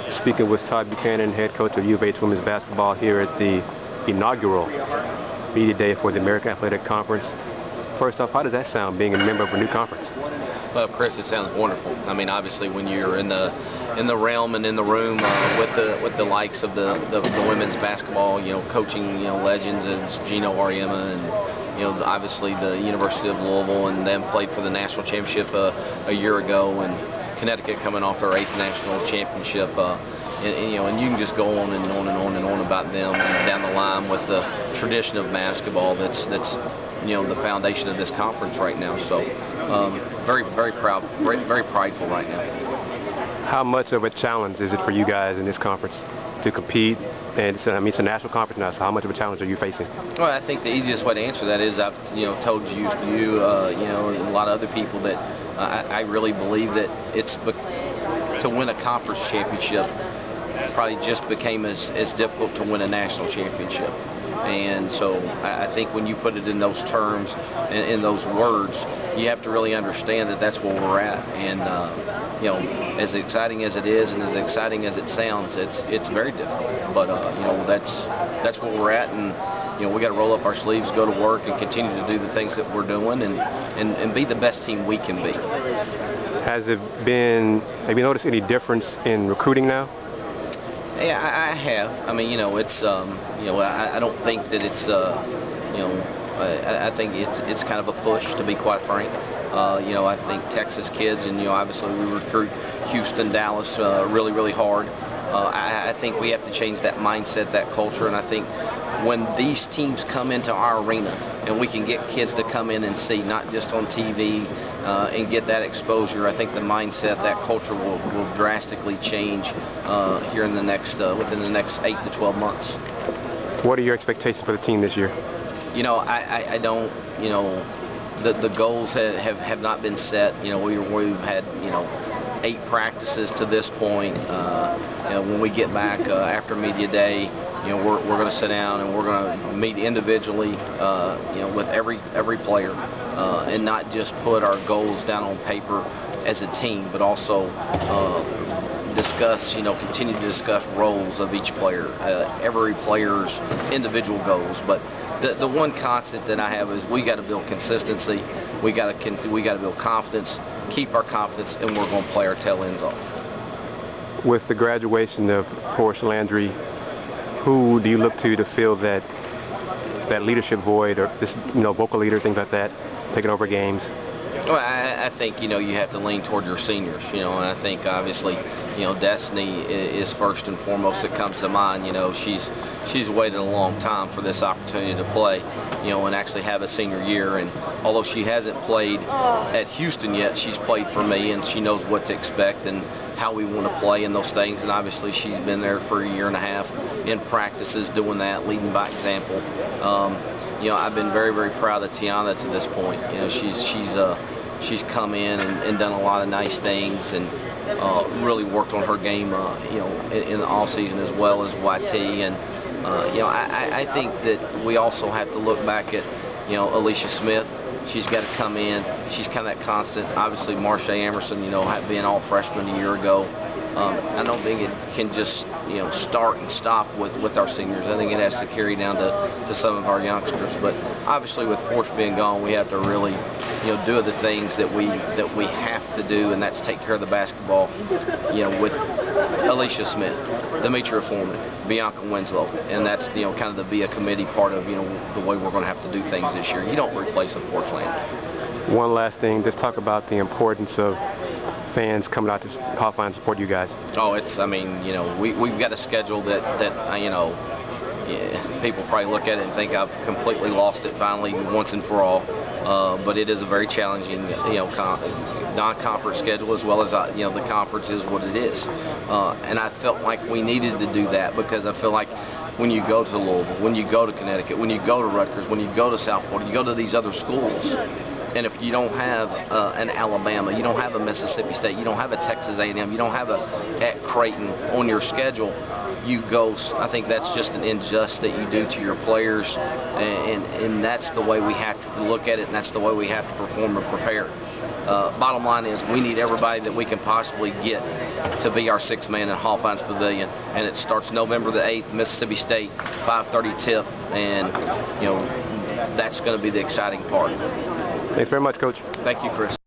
Speaking with Todd Buchanan, head coach of U of H women's basketball here at the inaugural media day for the American Athletic Conference. First off, how does that sound, being a member of a new conference? Well, Chris, it sounds wonderful. I mean, obviously, when you're in the realm and in the room with the likes of the women's basketball, coaching, legends as Gino Ariema and obviously the University of Louisville, and then played for the national championship a year ago, and Connecticut coming off their 8th national championship. And you can just go on and on and on and on about them and down the line with the tradition of basketball that's the foundation of this conference right now. So very, very proud, very prideful right now. How much of a challenge is it for you guys in this conference to compete? And it's a national conference now, so how much of a challenge are you facing? Well, I think the easiest way to answer that is I've told you and a lot of other people that I really believe that to win a conference championship probably just became as difficult to win a national championship. And so I think when you put it in those terms and in those words, you have to really understand that that's where we're at. And as exciting as it is and as exciting as it sounds, it's very difficult. But that's where we're at, and we got to roll up our sleeves, go to work, and continue to do the things that we're doing, and be the best team we can be. Have you noticed any difference in recruiting now? Yeah, I have. I mean, it's I don't think that it's I think it's kind of a push, to be quite frank. I think Texas kids, and obviously we recruit Houston, Dallas really, really hard. I think we have to change that mindset, that culture, and I think when these teams come into our arena and we can get kids to come in and see, not just on TV, and get that exposure, I think the mindset, that culture will drastically change here in within the next 8 to 12 months. What are your expectations for the team this year? I don't, the goals have not been set. We've had, 8 practices to this point. When we get back after media day, we're going to sit down and we're going to meet individually, with every player, and not just put our goals down on paper as a team, but also discuss, continue to discuss roles of each player, every player's individual goals. But the one constant that I have is we got to build consistency, we got to build confidence, keep our confidence, and we're going to play our tail ends off. With the graduation of Portia Landry, who do you look to fill that leadership void, or this vocal leader, things like that, taking over games? Well, I think you have to lean toward your seniors, and I think obviously Destiny is first and foremost that comes to mind. She's waited a long time for this opportunity to play, and actually have a senior year. And although she hasn't played at Houston yet, she's played for me, and she knows what to expect and how we want to play and those things. And obviously she's been there for a year and a half in practices doing that, leading by example. I've been very, very proud of Tiana to this point. She's come in and done a lot of nice things, and really worked on her game, in the off season, as well as YT. And I think that we also have to look back at Alicia Smith. She's got to come in. She's kind of that constant. Obviously, Marsha Emerson, being all freshman a year ago. I don't think it can just start and stop with our seniors. I think it has to carry down to some of our youngsters. But obviously, with Portia being gone, we have to really do the things that we have to do, and that's take care of the basketball. With Alicia Smith, Demetria Foreman, Bianca Winslow, and that's kind of the via committee part of the way we're going to have to do things this year. You don't replace a Portia Landry. One last thing, just talk about the importance of fans coming out to Hofline and support you guys. Oh, we've got a schedule that people probably look at it and think I've completely lost it finally once and for all. But it is a very challenging, non-conference schedule, as well as the conference is what it is. And I felt like we needed to do that, because I feel like when you go to Louisville, when you go to Connecticut, when you go to Rutgers, when you go to South Florida, you go to these other schools, and if you don't have an Alabama, you don't have a Mississippi State, you don't have a Texas A&M, you don't have at Creighton on your schedule, you go. I think that's just an injustice that you do to your players, and that's the way we have to look at it, and that's the way we have to perform and prepare. bottom line is we need everybody that we can possibly get to be our sixth man in Hall-Fines Pavilion, and it starts November the 8th, Mississippi State, 5:30 tip, and that's going to be the exciting part. Thanks very much, Coach. Thank you, Chris.